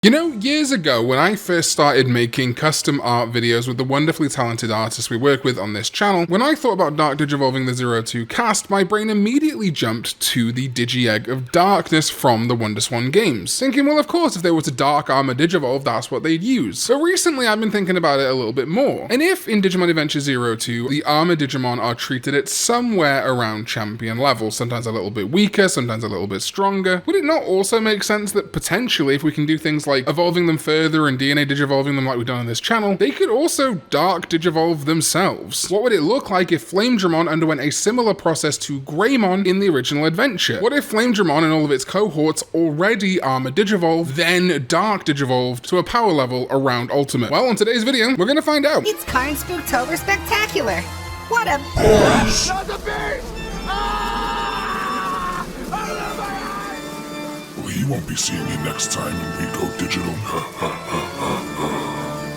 You know, years ago when I first started making custom art videos with the wonderfully talented artists we work with on this channel, when I thought about Dark Digivolving the 02 cast, my brain immediately jumped to the Digi-Egg of Darkness from the WonderSwan games, thinking, well, of course, if they were to Dark Armor Digivolve, that's what they'd use. But recently I've been thinking about it a little bit more, and if in Digimon Adventure 02, the Armor Digimon are treated at somewhere around champion level, sometimes a little bit weaker, sometimes a little bit stronger, would it not also make sense that potentially if we can do things like evolving them further and DNA Digivolving them like we've done on this channel, they could also Dark Digivolve themselves? What would it look like if Flamedramon underwent a similar process to Greymon in the original adventure? What if Flamedramon and all of its cohorts already Armor Digivolved, then Dark Digivolved to a power level around Ultimate? Well, in today's video, we're gonna find out. It's Karn Spooktober Spectacular! What a beast! Well, you won't be seeing me next time when we go digital.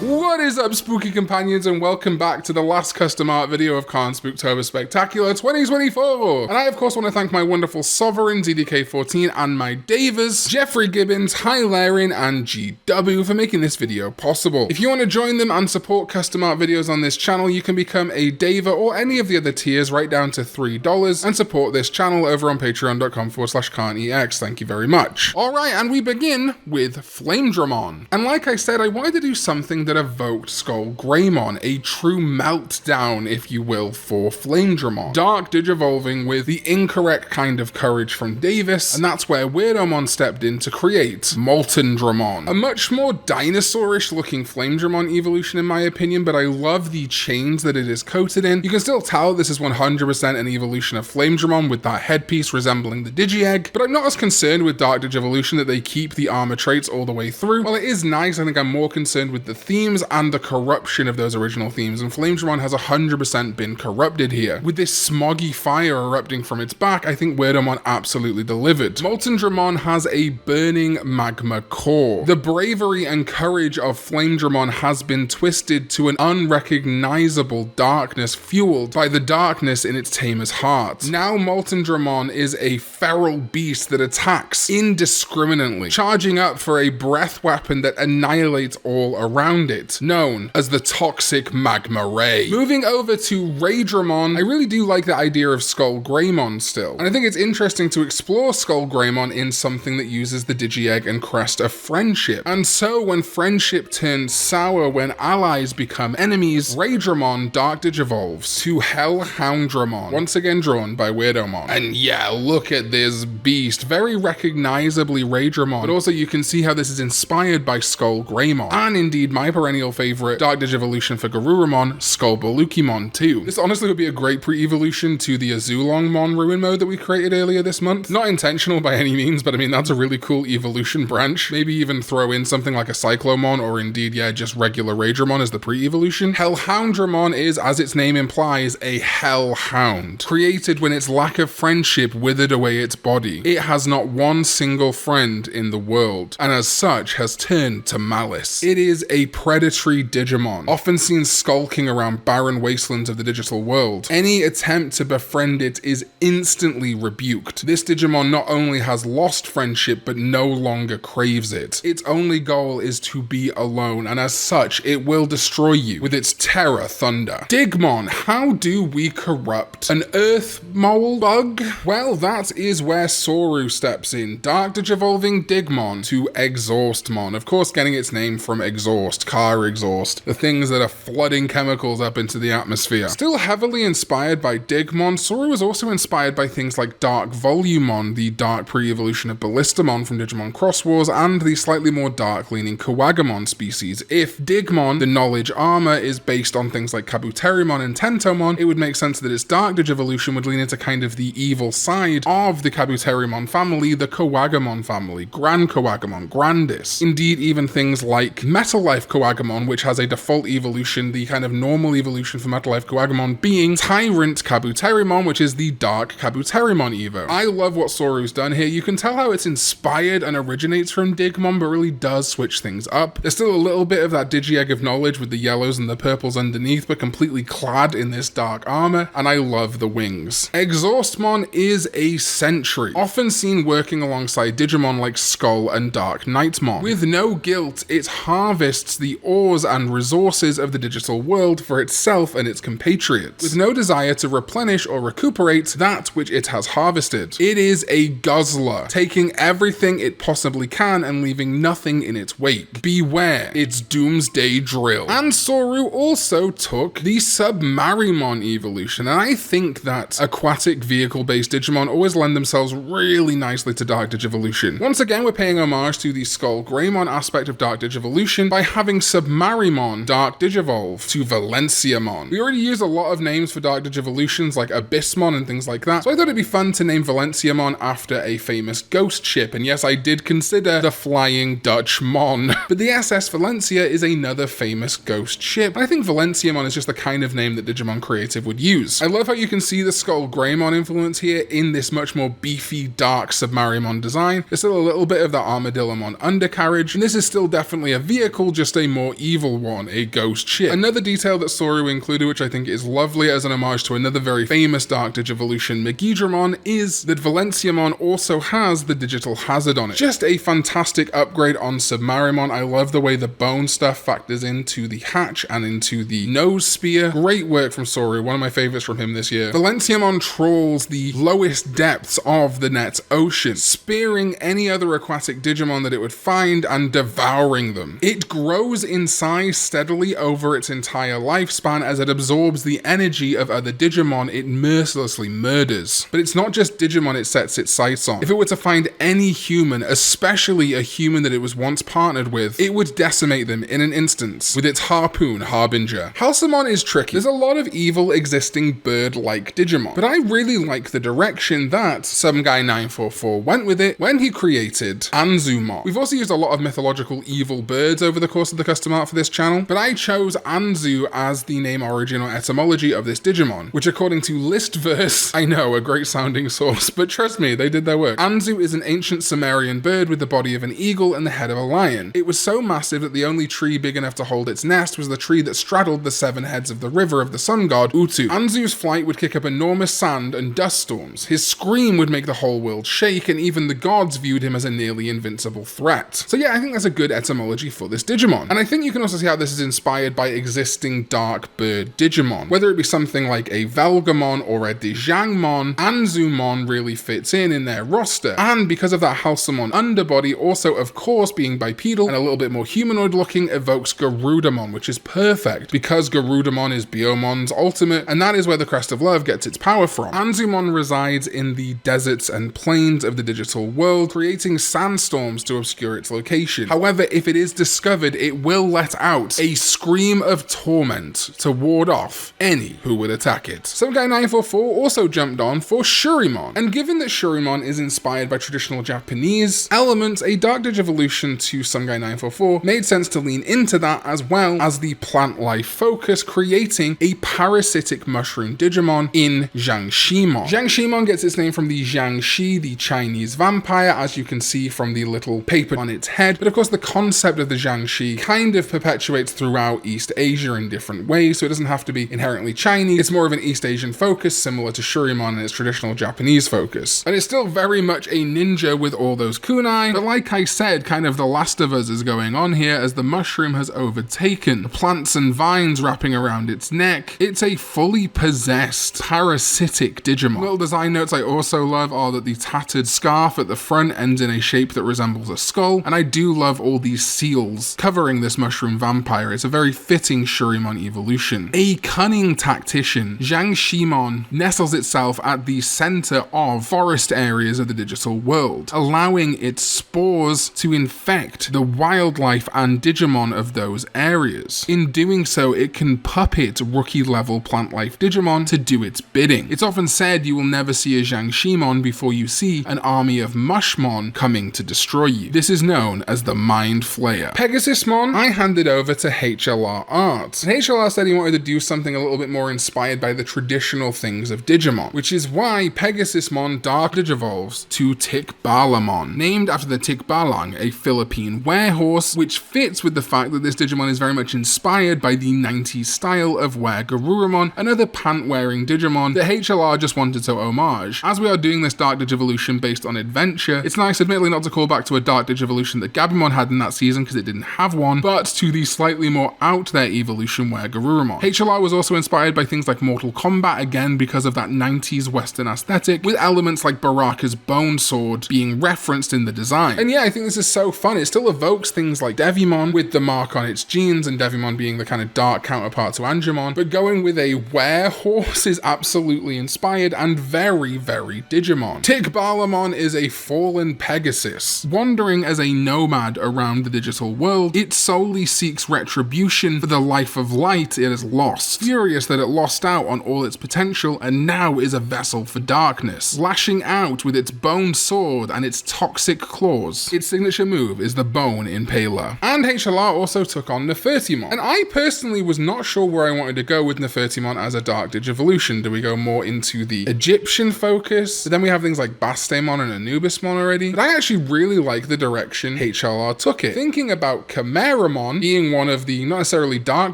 What is up, spooky companions, and welcome back to the last custom art video of Karn Spooktober Spectacular 2024. And I, of course, want to thank my wonderful Sovereigns, EDK14, and my Davers, Jeffrey Gibbons, Hilarion, and GW for making this video possible. If you want to join them and support custom art videos on this channel, you can become a Daver or any of the other tiers right down to $3 and support this channel over on patreon.com/Karn EX. Thank you very much. Alright, and we begin with Flamedramon. And like I said, I wanted to do something that evoked Skullgreymon, a true meltdown, if you will, for Flamedramon. Dark Digivolving with the incorrect kind of courage from Davis, and that's where Weirdmon stepped in to create Moltendramon. A much more dinosaurish looking Flamedramon evolution in my opinion, but I love the chains that it is coated in. You can still tell this is 100% an evolution of Flamedramon with that headpiece resembling the Digi-Egg, but I'm not as concerned with Dark Digivolution that they keep the armor traits all the way through. While it is nice, I think I'm more concerned with the themes and the corruption of those original themes, and Flamedramon has 100% been corrupted here. With this smoggy fire erupting from its back, I think Weirdmon absolutely delivered. Moltendramon has a burning magma core. The bravery and courage of Flamedramon has been twisted to an unrecognizable darkness fueled by the darkness in its tamer's heart. Now Moltendramon is a feral beast that attacks indiscriminately, charging up for a breath weapon that annihilates all around it, known as the Toxic Magma Ray. Moving over to Raidramon, I really do like the idea of Skullgreymon still, and I think it's interesting to explore Skullgreymon in something that uses the Digi-Egg and crest of friendship. And so when friendship turns sour, when allies become enemies, Raidramon Dark Digivolves to Hellhoundramon, once again drawn by Weirdmon. And yeah, look at this beast, very recognizably Raidramon, but also you can see how this is inspired by Skullgreymon, and indeed my perennial favorite Dark Digivolution for Garurumon, Bucchiemon too. This honestly would be a great pre-evolution to the Azulongmon ruin mode that we created earlier this month. Not intentional by any means, but I mean, that's a really cool evolution branch. Maybe even throw in something like a Cyclomon, or indeed, yeah, just regular Raidramon as the pre-evolution. Hellhoundramon is, as its name implies, a hellhound, created when its lack of friendship withered away its body. It has not one single friend in the world, and as such has turned to malice. It is a predatory Digimon, often seen skulking around barren wastelands of the digital world. Any attempt to befriend it is instantly rebuked. This Digimon not only has lost friendship, but no longer craves it. Its only goal is to be alone, and as such, it will destroy you with its terror thunder. Digmon, how do we corrupt an earth mole bug? Well, that is where Soru steps in, Dark Digivolving Digmon to Exhaustmon, of course getting its name from exhaust, car exhaust, the things that are flooding chemicals up into the atmosphere. Still heavily inspired by Digmon, Soru was also inspired by things like Dark Volumon, the dark pre-evolution of Ballistamon from Digimon Cross Wars, and the slightly more dark-leaning Kawagamon species. If Digmon, the knowledge armor, is based on things like Kabuterimon and Tentomon, it would make sense that its Dark Digivolution would lean into kind of the evil side of the Kabuterimon family, the Kawagamon family, Grand Kawagamon, Grandis. Indeed, even things like Metal Life Kawagamon Kuwagamon, which has a default evolution, the kind of normal evolution for Metal Life Kuwagamon being Tyrant Kabuterimon, which is the Dark Kabuterimon Evo. I love what Soru's done here. You can tell how it's inspired and originates from Digmon, but really does switch things up. There's still a little bit of that Digi-Egg of knowledge with the yellows and the purples underneath, but completely clad in this dark armor, and I love the wings. Exhaustmon is a sentry, often seen working alongside Digimon like Skull and Dark Knightmon. With no guilt, it harvests the ores and resources of the digital world for itself and its compatriots, with no desire to replenish or recuperate that which it has harvested. It is a guzzler, taking everything it possibly can and leaving nothing in its wake. Beware its doomsday drill. And Soru also took the Submarimon evolution, and I think that aquatic vehicle-based Digimon always lend themselves really nicely to Dark Digivolution. Once again, we're paying homage to the Skull Greymon aspect of Dark Digivolution by having Submarimon Dark Digivolve to Valenciamon. We already use a lot of names for Dark Digivolutions like Abyssmon and things like that, so I thought it'd be fun to name Valenciamon after a famous ghost ship, and yes, I did consider the Flying Dutch Mon. But the SS Valencia is another famous ghost ship, and I think Valenciamon is just the kind of name that Digimon Creative would use. I love how you can see the Skull Greymon influence here in this much more beefy, dark Submarimon design. There's still a little bit of that Armadillomon undercarriage, and this is still definitely a vehicle, just a more evil one, a ghost ship. Another detail that Soru included, which I think is lovely as an homage to another very famous Dark Digivolution, Megidramon, is that Valenciamon also has the digital hazard on it. Just a fantastic upgrade on Submarimon. I love the way the bone stuff factors into the hatch and into the nose spear. Great work from Soru, one of my favorites from him this year. Valenciamon trawls the lowest depths of the net's ocean, spearing any other aquatic Digimon that it would find and devouring them. It grows in size steadily over its entire lifespan as it absorbs the energy of other Digimon it mercilessly murders. But it's not just Digimon it sets its sights on. If it were to find any human, especially a human that it was once partnered with, it would decimate them in an instance with its harpoon Harbinger. Halsemon is tricky. There's a lot of evil existing bird-like Digimon, but I really like the direction that some guy 944 went with it when he created Anzumon. We've also used a lot of mythological evil birds over the course of the custom art for this channel, but I chose Anzu as the name, origin, or etymology of this Digimon, which according to Listverse, I know, a great sounding source, but trust me, they did their work. Anzu is an ancient Sumerian bird with the body of an eagle and the head of a lion. It was so massive that the only tree big enough to hold its nest was the tree that straddled the 7 heads of the river of the sun god, Utu. Anzu's flight would kick up enormous sand and dust storms. His scream would make the whole world shake, and even the gods viewed him as a nearly invincible threat. So yeah, I think that's a good etymology for this Digimon. And I think you can also see how this is inspired by existing dark bird Digimon. Whether it be something like a Velgamon or a Dijangmon, Anzumon really fits in their roster. And because of that Halsemon underbody, also of course being bipedal and a little bit more humanoid looking, evokes Garudamon, which is perfect because Garudamon is Biomon's ultimate, and that is where the Crest of Love gets its power from. Anzumon resides in the deserts and plains of the digital world, creating sandstorms to obscure its location. However, if it is discovered, it will let out a scream of torment to ward off any who would attack it. Some guy 944 also jumped on for Shurimon, and given that Shurimon is inspired by traditional Japanese elements, a Dark Digivolution to Some Guy 944 made sense to lean into that as well as the plant life focus, creating a parasitic mushroom Digimon in Jiangximon. Jiangximon gets its name from the Jiangxi, the Chinese vampire, as you can see from the little paper on its head, but of course the concept of the Jiangxi kind of perpetuates throughout East Asia in different ways, so it doesn't have to be inherently Chinese. It's more of an East Asian focus, similar to Shurimon and its traditional Japanese focus. And it's still very much a ninja with all those kunai, but like I said, kind of the Last of Us is going on here as the mushroom has overtaken the plants and vines wrapping around its neck. It's a fully possessed, parasitic Digimon. Little design notes I also love are that the tattered scarf at the front ends in a shape that resembles a skull, and I do love all these seals covering this mushroom vampire. It's a very fitting Shurimon evolution. A cunning tactician, Jiangximon nestles itself at the center of forest areas of the digital world, allowing its spores to infect the wildlife and Digimon of those areas. In doing so, it can puppet rookie-level plant life Digimon to do its bidding. It's often said you will never see a Jiangximon before you see an army of Mushmon coming to destroy you. This is known as the Mind Flayer. Pegasusmon, I handed over to HLR Art. And HLR said he wanted to do something a little bit more inspired by the traditional things of Digimon, which is why Pegasusmon Dark Digivolves to Tikbalamon, named after the Tikbalang, a Philippine werehorse, which fits with the fact that this Digimon is very much inspired by the 90s style of Weregarurumon, another pant-wearing Digimon that HLR just wanted to homage. As we are doing this Dark Digivolution based on adventure, it's nice admittedly not to call back to a Dark Digivolution that Gabumon had in that season because it didn't have one, but to the slightly more out there evolution Weregarurumon. HLR was also inspired by things like Mortal Kombat, again because of that 90s Western aesthetic, with elements like Baraka's Bone Sword being referenced in the design. And yeah, I think this is so fun. It still evokes things like Devimon with the mark on its genes, and Devimon being the kind of dark counterpart to Angemon, but going with a werehorse is absolutely inspired and very, very Digimon. Tikbalamon is a fallen Pegasus. Wandering as a nomad around the digital world, it solely seeks retribution for the life of light it has lost. Furious that it lost out on all its potential and now is a vessel for darkness, lashing out with its bone sword and its toxic claws. Its signature move is the Bone Impaler. And HLR also took on Nefertimon. And I personally was not sure where I wanted to go with Nefertimon as a Dark Digivolution. Do we go more into the Egyptian focus? But then we have things like Bastemon and Anubismon already. But I actually really like the direction HLR took it. Thinking about Chimeramon being one of the not necessarily Dark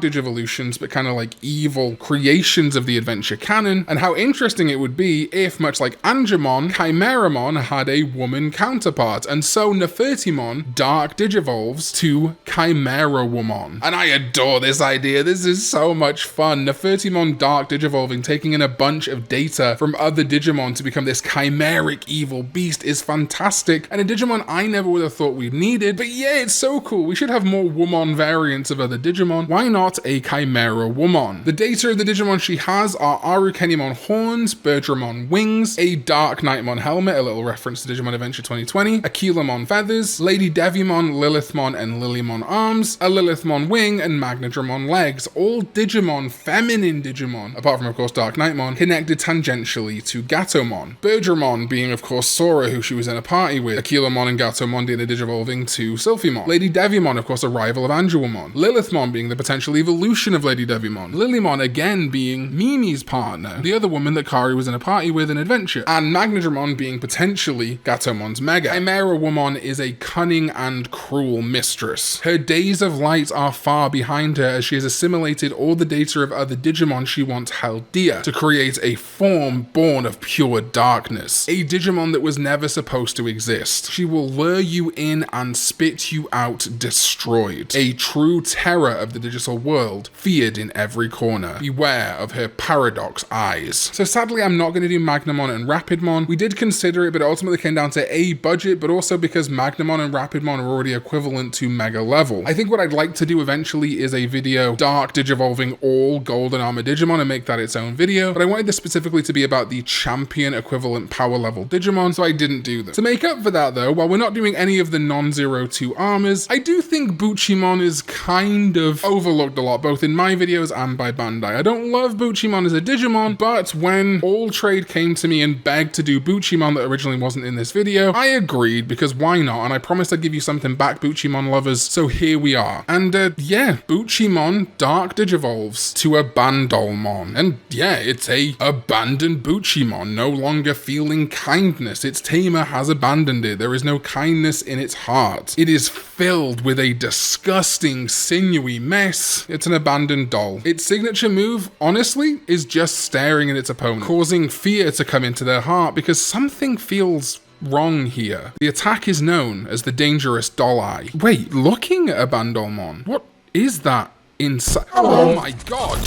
Digivolutions, but kind of like evil creations of the adventure canon, and how interesting it would be if, much like Angemon, Chimeramon had a woman counterpart, and so Nefertimon Dark Digivolves to Chimerawomon. And I adore this idea. This is so much fun. Nefertimon Dark Digivolving, taking in a bunch of data from other Digimon to become this chimeric evil beast is fantastic, and a Digimon I never would have thought we'd needed, but yeah, it's so cool. We should have more Womon variants of other Digimon. Why not a Chimerawomon? The data of the Digimon she has are Arukenimon horns, Birdramon wings, a Dark Knightmon helmet, a little reference to Digimon Adventure 2020, Aquilamon feathers, Lady Devimon, Lilithmon, and Lilymon arms, a Lilithmon wing, and Magnadramon legs, all Digimon, feminine Digimon, apart from of course Dark Knightmon, connected tangentially to Gatomon. Birdramon being of course Sora, who she was in a party with, Aquilamon and Gatomon being the Digivolving to Sylphimon, Lady Devimon of course a rival of Angemon, Lilithmon being the potential evolution of Lady Devimon, Lilymon again being Mimi's partner, the other woman that Kari was in a party with in Adventure, and Magnadramon being potentially Gatomon's Mega. Chimerawomon is a cunning and cruel mistress. Her days of light are far behind her as she has assimilated all the data of other Digimon she once held dear to create a form born of pure darkness. A Digimon that was never supposed to exist. She will lure you in and spit you out destroyed. A true terror of the digital world, feared in every corner. Beware of her paradox eyes. So sadly I'm not going to do Magnamon and Rapidmon. We did consider it, but it ultimately came down to a budget, but also because Magnamon and Rapidmon are already equivalent to Mega level. I think what I'd like to do eventually is a video Dark Digivolving all Golden Armor Digimon and make that its own video, but I wanted this specifically to be about the champion equivalent power level Digimon, so I didn't do this. To make up for that though, while we're not doing any of the non-02 armors, I do think Bucchiemon is kind of overlooked a lot, both in my videos and by Bandai. I don't love Bucchiemon as a Digimon, but when All Trade came to me and begged to do Bucchiemon that originally wasn't in this video, I agreed because why not? And I promised I'd give you something back, Bucchiemon lovers, so here we are. And yeah, Bucchiemon Dark Digivolves to Abandolmon. And yeah, it's a abandoned Bucchiemon, no longer feeling kindness. Its tamer has abandoned it. There is no kindness in its heart. It is filled with a disgusting, sinewy mess. It's an abandoned doll. Its signature move, honestly, is just staring at its opponent, causing fear to come into their heart because something feels wrong here. The attack is known as the dangerous doll eye. Wait, looking at Abandolmon, what is that inside? Oh my god!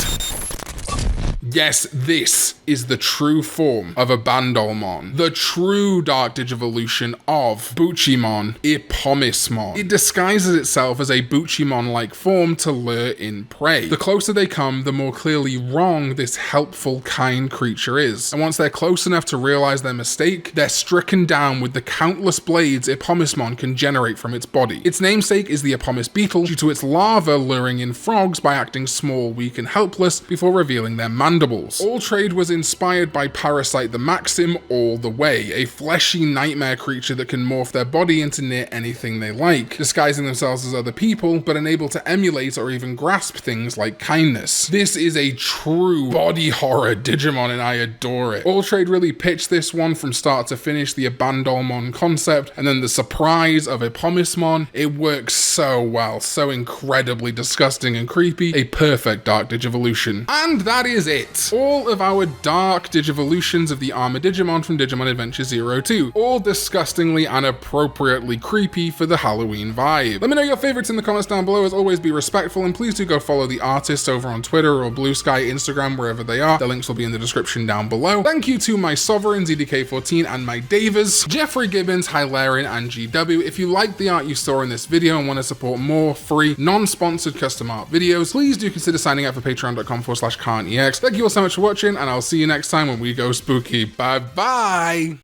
Yes, this is the true form of Abandolmon, the true Dark Digivolution of Bucchiemon Epomismon. It disguises itself as a Bucchiemon-like form to lure in prey. The closer they come, the more clearly wrong this helpful, kind creature is. And once they're close enough to realize their mistake, they're stricken down with the countless blades Epomismon can generate from its body. Its namesake is the Epomis beetle, due to its larva luring in frogs by acting small, weak, and helpless before revealing their mandibles. All Trade was inspired by Parasite the Maxim all the way, a fleshy nightmare creature that can morph their body into near anything they like, disguising themselves as other people, but unable to emulate or even grasp things like kindness. This is a true body horror Digimon and I adore it. All Trade really pitched this one from start to finish, the Abandolmon concept, and then the surprise of Epomismon. It works so well, so incredibly disgusting and creepy, a perfect Dark Digivolution. And that is it. All of our Dark Digivolutions of the Armor Digimon from Digimon Adventure 02, all disgustingly and appropriately creepy for the Halloween vibe. Let me know your favorites in the comments down below. As always, be respectful, and please do go follow the artists over on Twitter or Blue Sky, Instagram, wherever they are. The links will be in the description down below. Thank you to my Sovereign, ZDK14, and my Davers, Jeffrey Gibbons, Hilarion, and GW. If you like the art you saw in this video and want to support more free, non-sponsored custom art videos, please do consider signing up for patreon.com/Karn EX. Thank you all so much for watching, and I'll see you next time when we go spooky. Bye bye!